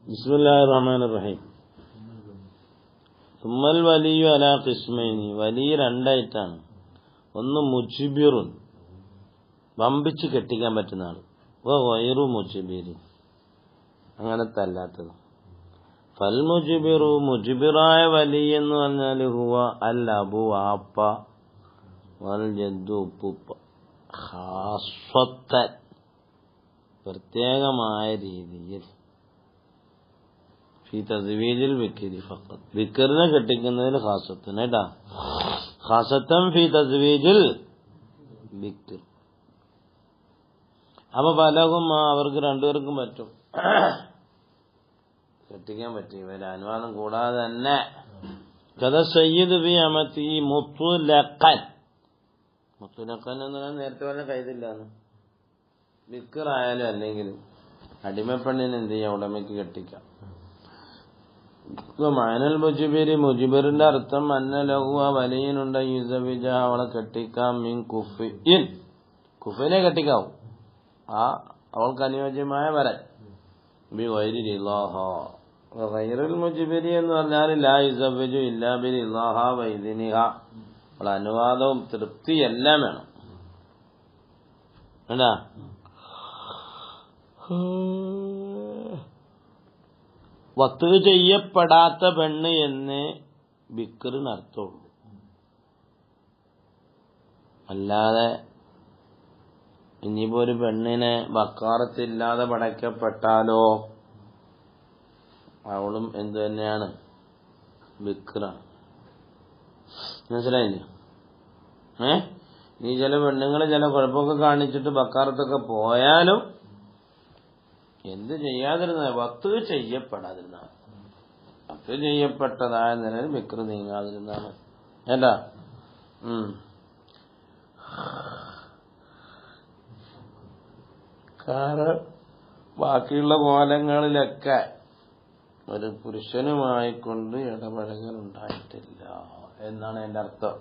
ബിസ്മില്ലാഹിർ റഹ്മാനിർ റഹീം. സുമ്മൽ വലിയു അലാ ഖിസ്മൈനി, വലിയ രണ്ടായിട്ടാണ്. ഒന്ന് മുജിബിറുൻ, വമ്പിച്ച് കെട്ടിക്കാൻ പറ്റുന്ന ആൾ. വൈറു മുജിബിരി, അങ്ങനത്തെ അല്ലാത്തത്. ഫൽ മുജിബിറു, മുജിബിറായ വലിയ എന്ന് പറഞ്ഞാൽ ഹുവ അൽ അബു, ആപ്പ, വൽ ജദ്ദു, ഉപ്പുപ്പ. ഖാസ്വത്തൻ, പ്രത്യേകമായ രീതിയിൽ. ഫീ തസ്വീജിൽ വിക്രി ഫഖത്ത്, വിക്രിനെ കെട്ടിക്കുന്നതിൽ ഖാസത്തൻ കേട്ടാ. ഖാസത്തൻ ഫീ തസ്വീജിൽ വിക്ർ. അപ്പൊ പലകും അവർക്ക് രണ്ടുപേർക്കും പറ്റും കെട്ടിക്കാൻ പറ്റും. ഇവരെ അനുവാദം കൂടാതെ തന്നെ. കഥ സയ്യിദ് ബി അമത്തി മുത്തുലഖൻ. മുത്തുലഖൻ എന്ന് പറഞ്ഞാൽ നേരത്തെ പറഞ്ഞ കൈതില്ലാന്ന്. വിക്റായാലും അല്ലെങ്കിലും അടിമപ്പെണ്ണിന് എന്ത് ചെയ്യാം, ഉടമയ്ക്ക് കെട്ടിക്കാം. മാനൽ മുജിബിരി, മുജിബിറിന്റെ അർത്ഥം അന്ന ലഹുവ വലിയനുണ്ട് യുസവിജ, അവളെ കെട്ടിക്കാം. മീൻ കുഫിൻ, കുഫിനെ കെട്ടിക്കാവും. ആ അവൾക്ക് അനുയോജ്യമായ വരൻ. ബി ഗൈരി റിളാഹ. ഗൈറുൽ മുജിബിരി എന്ന് പറഞ്ഞാൽ ലാ യുസവിജു ഇല്ലാ ബി റിളാഹ വൈദിനിഹ, അവളെ അനുവാദവും തൃപ്തി എല്ലാം വേണം. എന്താ വത്ത് ചെയ്യപ്പെടാത്ത പെണ്ണ് എന്ന് ബിക്റിന് അർത്ഥമുള്ളൂ. അല്ലാതെ ഇനിയിപ്പോ ഒരു പെണ്ണിനെ വക്കാറത്തില്ലാതെ പടയ്ക്കപ്പെട്ടാലോ അവളും എന്തു തന്നെയാണ്, ബിക്റാണ്. മനസ്സിലായില്ലേ? ഈ ചില പെണ്ണുങ്ങൾ ചില കുഴപ്പമൊക്കെ കാണിച്ചിട്ട് ബക്കാറത്തൊക്കെ പോയാലും എന്ത് ചെയ്യാതിരുന്ന, വത്ത് ചെയ്യപ്പെടാതിരുന്ന, വത്ത് ചെയ്യപ്പെട്ടതായ നിലയിൽ ബിക്ർ നീങ്ങാതിരുന്നാണ്. ഏട്ടാ കാരണം ബാക്കിയുള്ള കോലങ്ങളിലൊക്കെ ഒരു പുരുഷനുമായിക്കൊണ്ട് ഇടപഴകൽ ഉണ്ടായിട്ടില്ല എന്നാണ് എന്റെ അർത്ഥം.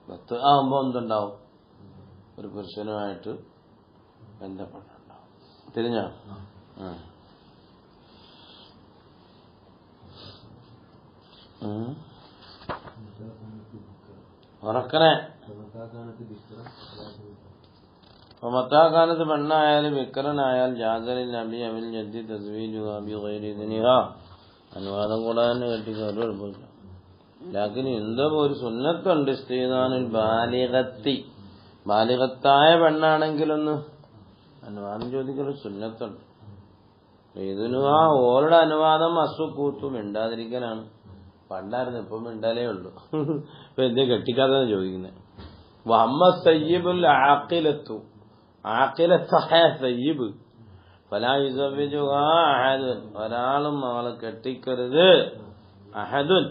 വത്ത് ആകുമ്പോ എന്തുണ്ടാവും, ഒരു പുരുഷനുമായിട്ട് ബന്ധപ്പെട്ടുണ്ടാവും. തിരിഞ്ഞോ? ഉറക്കനെ മത്താക്കാനത്ത് പെണ്ണായാലും വിക്രനായാൽ ജാസലിൽ നബി അവിൽ ജദ്ദി തസ്വീജു അബി ഗൈരി ഇദ്നിഹ, അനുവാദം കൂടാതെ തന്നെ കെട്ടിക്കാൻ ഒരു കുഴപ്പമില്ല. ലാക്കിന് എന്തോ ഒരു സുന്നത്തുണ്ട്. സ്ത്രീനാനിൽ ബാലിഗത്തി, ബാലിഗത്തായ പെണ്ണാണെങ്കിലൊന്ന് അനുവാദം ചോദിക്കൽ സുന്നത്തുണ്ട്. ഇതിനുവാ ഓരുടെ അനുവാദം അസുക്കൂത്തു, മിണ്ടാതിരിക്കലാണ്. പണ്ടായിരുന്നു, ഇപ്പൊ മിണ്ടാലേ ഉള്ളൂ. ഇപ്പൊ എന്തേ കെട്ടിക്കാതെ ചോദിക്കുന്നത്. വമ്മ സയ്യിബുൽ ആഖിലത്തു, ആഖിലത്തായ സയ്യിബ് ഫലാ യുസവ്വിജുഹാ അഹദുൻ, ഒരാളും അവളെ കെട്ടിക്കരുത്. അഹദുൻ,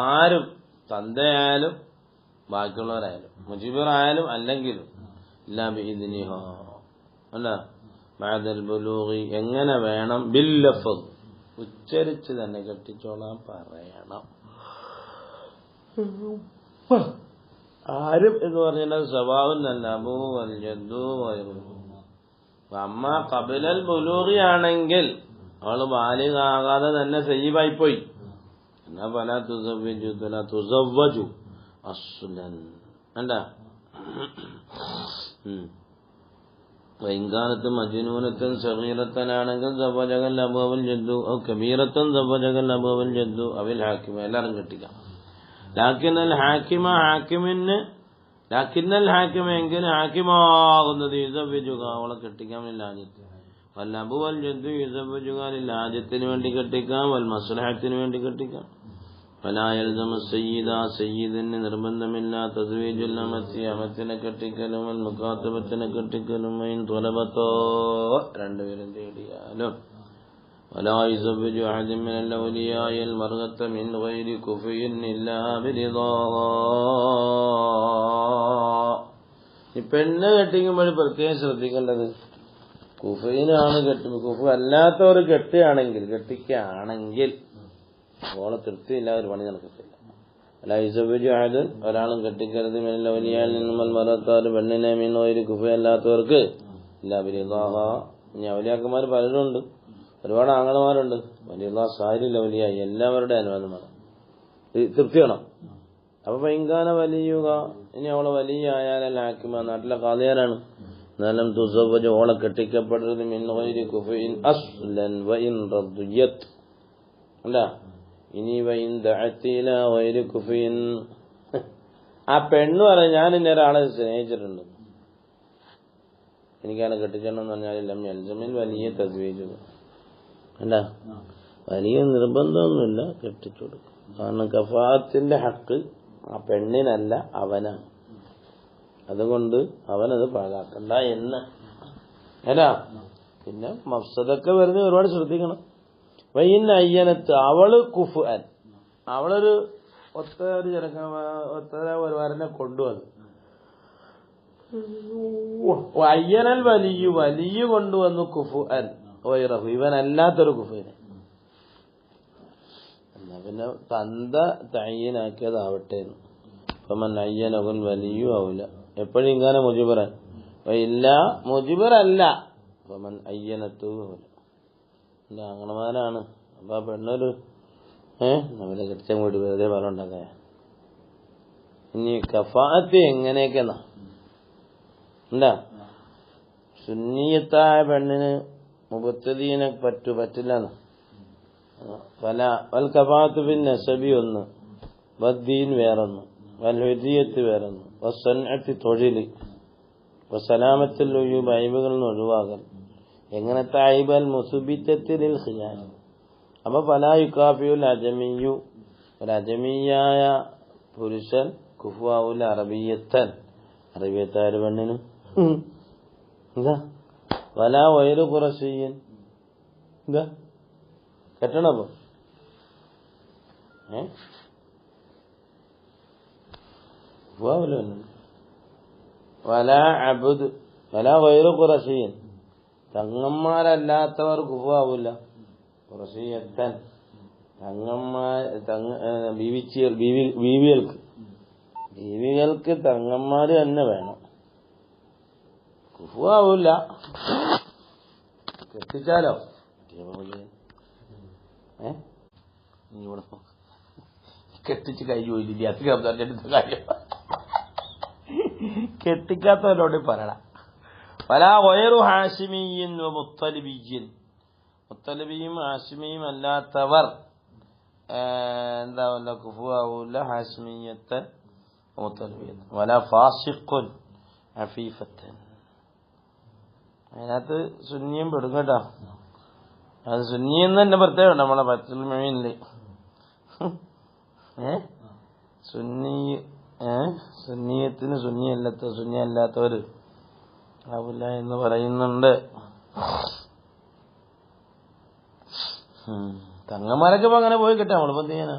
ആരും, തന്തയായാലും ബാക്കിയുള്ളവരായാലും, മുജിബിറായാലും അല്ലെങ്കിലും. ഇല്ലാ ബിഇദ്നിഹാ, അല്ല ബഅദൽ ബുലൂഗി, എങ്ങനെ വേണം, ബിൽ ലഫ്ദ്, ഉച്ചരിച്ച് തന്നെ കെട്ടിച്ചോളാൻ പറയണം. ആരും എന്ന് പറഞ്ഞാൽ സവാഉൻ അൽ അബൂ വൽ ജദ്ദു വഗൈറുഹു. അമ്മ ഖബലൽ ബുലൂഗി ആണെങ്കിൽ അവള് ബാലിഗാകാതെ തന്നെ സയ്യിബായി പോയി. എന്നാ ഫലാ തുസവ്വിജു, ഫലാ തുസവ്വജു അസ്ലൻ. അല്ല വൈകാലത്ത് മജ്നൂനത്തും സഗീറത്തനാണെങ്കിൽ സവ്വജകൽ അബൂവൽ ജദ്ദു, കബീറത്തും സവ്വജകൽ അബൂവൽ ജദ്ദു അവിൽ ഹാക്കിമ, എല്ലാവരും കെട്ടിക്കാം. ലാക്കിന്നൽ ഹാക്കിമ, ഹാക്കിമിന് ലാക്കിന്നൽ ഹാക്കിമ എങ്കിൽ ഹാക്കിമാകുന്നത് യുസവ്വിജുക, അവളെ കെട്ടിക്കാം. ലാജത്ത് വൽ അബൂവൽ ജദ്ദു യുസവ്വിജുക, ലാജത്തിന് വേണ്ടി കെട്ടിക്കാം, വൽ മസ്ലഹത്തിന് വേണ്ടി കെട്ടിക്കാം. ഫലാ യൽസമു സയ്യിദ, സയ്യിദിന് നിർബന്ധമില്ല തസ്വീജുൽ അമത്തി, അമത്തിനെ കെട്ടിക്കലും, വൽ മുകാത്തബത്തിനെ കെട്ടിക്കലും, ഇൻ ത്വലബത്തോ, രണ്ടുപേരും തേടിയാലും. വലാ യുസവ്വിജു അഹദൻ മിനൽ ഔലിയാഇൽ മർഅത മിൻ ഗൈരി കുഫിൻ ഇല്ലാ ബിറിദാഹ. ഈ പെണ്ണ് കെട്ടിക്കുമ്പോൾ പ്രത്യേകം ശ്രദ്ധിക്കേണ്ടത്, കുഫിനാണ് കുഫു അല്ലാത്തവർ കെട്ടിക്കുകയാണെങ്കിൽ ഓളെ തൃപ്തിയില്ല, ഒരു പണി നടക്കത്തില്ല. അല്ല യുസവ്വിജു അഹദൻ, ഒരാളും കെട്ടിക്കരുത് മിനൽ ഔലിയാഇൽ നിന്നും മർഅത, പെണ്ണിനെ മിൻ ഗൈരി കുഫി അല്ലാത്തവർക്ക് ഇല്ലാ ബിറിദാഹ. ഇനി ഔലിയാക്കന്മാർ പലരുണ്ട്, ഒരുപാട് ആങ്ങളമാരുണ്ട്, വലിയ സാരില്ല വലിയ എല്ലാവരുടെ അനുവാദം വേണം, തൃപ്തി വേണം. അപ്പൊ ഭയങ്കര വലിയുക. ഇനി അവളെ വലിയ ആയാലല്ല ഹാക്കിമ, നാട്ടിലെ ഖാദിയാരാണ്. എന്നാലും തുസവ്വജ ഓളെ കെട്ടിക്കപ്പെടരുത് മിൻ ഗൈരി കുഫഇൻ അസ്ലൻ വഇൻ റദിയത് അല്ല, ഇനി വഇൻ ദഅതി ഇലാ ഗൈരി കുഫഇൻ. ആ പെണ്ണ് പറയും ഞാൻ ഇന്ന ഒരാളെ സ്നേഹിച്ചിട്ടുണ്ട്, എനിക്കാണ് കെട്ടിച്ചെണ്ണം എന്ന് പറഞ്ഞാൽ ലം യൽസമിൽ വലിയ തസ്വീജ് അല്ല, വലിയ നിർബന്ധമൊന്നുമില്ല, കെട്ടിച്ചു കൊടുക്കും. കാരണം കഫാത്തിന്റെ ഹക്ക് ആ പെണ്ണിനല്ല അവനാണ്, അതുകൊണ്ട് അവനത് പാഴാക്കണ്ട എന്ന് അല്ല. പിന്നെ മഫ്സദൊക്കെ വരുന്ന ഒരുപാട് ശ്രദ്ധിക്കണം. വൈൻ അയ്യനത്ത് അവള് കുഫ് അൻ, അവളൊരു ഒത്ത ഒരു വരനെ കൊണ്ടുവന്നു. അയ്യനൽ വലിയ കൊണ്ടുവന്നു കുഫു അൻ വൈറഹു, ഇവനല്ലാത്തൊരു കുഫുവിനെ. എന്നാ പിന്നെ തന്ത തയ്യനാക്കിയതാവട്ടെ. ഇപ്പം അയ്യനകുൽ വലിയ ആവില്ല എപ്പോഴും ഇങ്ങനെ മുജിബറൻ ഇല്ല, മുജിബറല്ല. അപ്പം അയ്യനത്തു ആങ്ങളമാരാണ്. അപ്പൊ ആ പെണ്ണൊരു നമ്മളെ കെട്ടിച്ച കൂടി വെറുതെ പറഞ്ഞുണ്ടാക്കാ. ഇനി കഫാത്ത് എങ്ങനെയൊക്കെന്നാ എന്താ, സുന്നീയത്തായ പെണ്ണിന് മുബത്തദീനെ പറ്റില്ലെന്ന്. പല വൽ കഫാത്ത് പിന്നെ നസബി ഒന്ന്, വദ്ദീൻ വേറൊന്ന്, വൽ ഹുദിയത്ത് വേറൊന്ന്, വസ്സൻഅത്തി തൊഴില്, വസലാമത്തുൽ ഉയൂബ് ഐബുകളിൽ നിന്ന് ഒഴിവാകൽ. എങ്ങനത്തെ ഐബൽ മുസുബിത്തത്തിൽ ഖിയാൻ. അപ്പൊ ഫലാ യുകാഫിയുൽ അജമിയു, ഒരു അജമിയായ പുരുഷൻ കുഫുആവുൽ അറബിയത്തൻ, അറബിയത്തായ ഒരു പെണ്ണിന് എന്താ വലാ വൈറു ഖുറശിയൻ എന്താ കെട്ടണം. അപ്പൊ വലാ അബ്ദ് വലാ വൈറു ഖുറശിയൻ, തങ്ങന്മാരല്ലാത്തവർ കുഫുആവില്ല. ഖുറശിയത്തൻ ബീവികൾക്ക് തങ്ങന്മാര് തന്നെ വേണം, കുഫുആവില്ല. കെട്ടിച്ചാലോ ഇവിടെ കെട്ടിച്ച് കഴിഞ്ഞു പോയില്ല, അത് കാര്യം കെട്ടിക്കാത്തവരോട് പറയണ. പല വയറു ഹാഷിമിയും മുത്തലിബിയും, മുത്തലിബിയും ഹാഷിമിയും അല്ലാത്തവർ എന്താവില്ല, കുഫുആവില്ല. ഹാഷിമിയത്തൻ മുത്തലിബിയത്ത്. വല ഫാസിഖുൻ അഫീഫത്തൻ, അതിനകത്ത് സുന്നിയും പെടും കേട്ടോ. അത് സുന്നിയെന്ന് തന്നെ പ്രത്യേകം നമ്മളെ പത്തുൽ മീനില് സുന്നിയത്തിന് സുന്നിയല്ലാത്തവര് ആവില്ല എന്ന് പറയുന്നുണ്ട്. തങ്ങന്മാരൊക്കെ ഇപ്പൊ അങ്ങനെ പോയി കിട്ടാം. നമ്മളിപ്പോ എന്ത് ചെയ്യാനാ,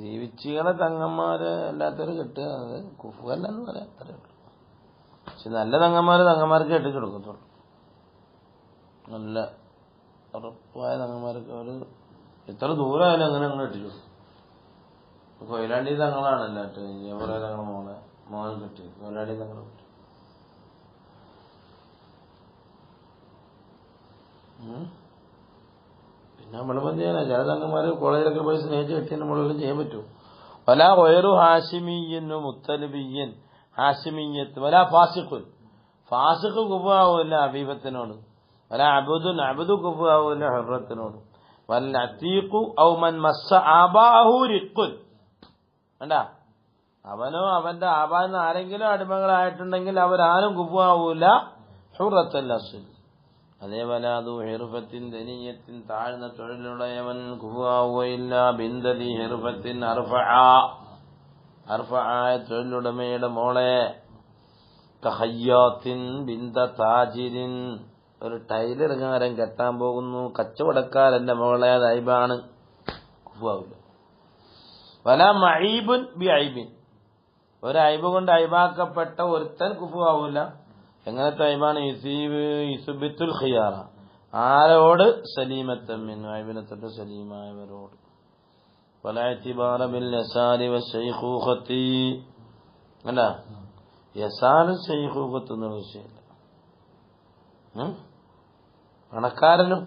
ജീവിച്ചികളെ തങ്ങന്മാര് അല്ലാത്തവര് കിട്ടുക, അത് കുഫുവല്ലെന്ന് പറയാം, അത്രേ ഉള്ളൂ. പക്ഷെ നല്ല തങ്ങന്മാർക്ക് കെട്ടിച്ചു കൊടുക്കത്തുള്ളൂ. നല്ല ഉറപ്പായ തങ്ങന്മാർക്ക് അവര് എത്ര ദൂരമായാലും അങ്ങനെ കെട്ടിച്ചു കൊടുക്കും. കൊയിലാണ്ടി തങ്ങളാണല്ലോ കുറെ തങ്ങളെ മോൻ കെട്ടി, കൊയിലാണ്ടി തങ്ങൾ കെട്ടി. പിന്നെ നമ്മളിപ്പോ ചെയ്യാനാ, ചില തങ്ങന്മാര് കോളേജിലൊക്കെ പോയി സ്നേഹിച്ച് കെട്ടി നമ്മളെല്ലാം ചെയ്യാൻ പറ്റുമോ. വല വയറു ഹാഷിമിയ്യനു മുത്തലിബിയ്യൻ ഹാഷിമിയ്യത്ത്. വല ഫാസിഖുൻ, ഫാസിഖ് കുഫുആവില്ല അബീബത്തിനോട്. വല അബ്ദുൻ, അബ്ദു കുഫുആവില്ല ഹുറത്തിനോട്. വൽ അതീഖു ഔ മൻ മസ്സ ആബാഹു റിഖുൻ, വേണ്ട അവനോ അവന്റെ ആബാന്ന് ആരെങ്കിലും അടിമകളായിട്ടുണ്ടെങ്കിൽ അവരാരും കുഫുആവില്ല ഹുറത്തൽ അസ്ൽ. അതേപോലെ അത് ഹിർഫത്തിൻ ദനിയത്തിൻ താഴ്ന്ന തൊഴിലുള്ളവൻ കുഫുആവില്ല. ബിന്ദതി ഹിർഫത്തിൻ അർഫആയ തൊഴിലുടമയുടെ മോളെ. കഹയ്യാത്തിൻ ബിന്ദ താജിരിൻ, ഒരു ടൈലറുകാരൻ കെട്ടാൻ പോകുന്നു, കച്ചവടക്കാരന്റെ മോളെ, അത് ഐബാണ്, കുഫുആവില്ല. വല മഈബുൻ ബി ഐബിൻ, ഒരു ഐബ് കൊണ്ട് ഐബാക്കപ്പെട്ട ഒരുത്തൻ കുഫുആവില്ല. എങ്ങനത്തെ ഐബാണ്, യുസ്ബിത്തുൽ ഖിയാറ, ആരോട് സലീമത്തൻ മിൻ, ഐബിനെ തൊട്ട് സലീമായവരോട്. വല ഇഅ്തിബാറ ബിൽ യസാരി വശൈഖൂഖത്തി, അല്ല യസാർ ശൈഖൂഖത്ത് എന്ന വിഷയമില്ല. പണക്കാരനും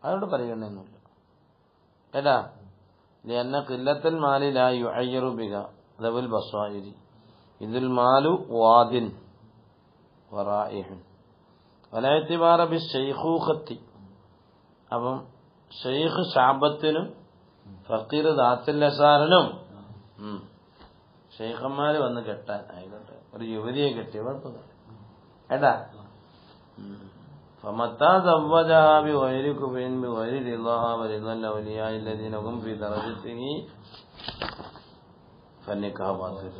അവരോട് പരിഗണനയൊന്നുമില്ല. ഏതാ لأن قلة المال لا يعير بها ذوي البصائر إذ المال واد ورائح ولا اعتبار بالشيخوخة. അപ്പം ഷെയ്ഖ് ശാബത്തിനും ഫക്കീർ ദാത്തുൽ അസാറിനും ഷെയ്ഖന്മാര് വന്ന് കെട്ടാൻ ആയിക്കോട്ടെ, ഒരു യുവതിയെ കെട്ടിയ കുഴപ്പമില്ല. ഏട്ടാ فمتى زوجها بغير كفء بغير رضاها ورضا الأولياء الذين هم في درجته فالنكاح باطل.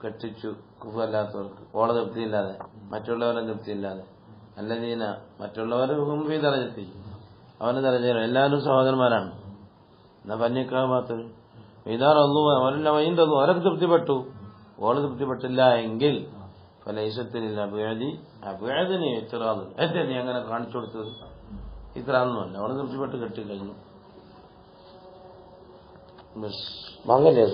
കെട്ടിച്ചു കുഫല്ലാത്തവർക്ക് ഓളെ തൃപ്തിയില്ലാതെ, മറ്റുള്ളവരെ തൃപ്തിയില്ലാതെ, അല്ലദീന മറ്റുള്ളവർ ഹും ഫീ ദറജത്തി അവന്റെ ദറജയിലാണ്, എല്ലാവരും സഹോദരന്മാരാണ്. എന്നാ ഫന്നിക്കാഹ് ബാത്തിൽ. ഇതാ റളു അവരെല്ലാം വൈൻഡു അവരൊക്കെ തൃപ്തിപ്പെട്ടു, ഓള് തൃപ്തിപ്പെട്ടില്ല എങ്കിൽ ഫലൈസത്തിലില്ല അബുഅദി അബുഅദിന് ഇത്റാദ്. എന്തേ നീ അങ്ങനെ കാണിച്ചു കൊടുത്തത്? ഇത്രാന്നല്ല, ഓള് തൃപ്തിപ്പെട്ട് കെട്ടിക്കഴിഞ്ഞു. അങ്ങനെ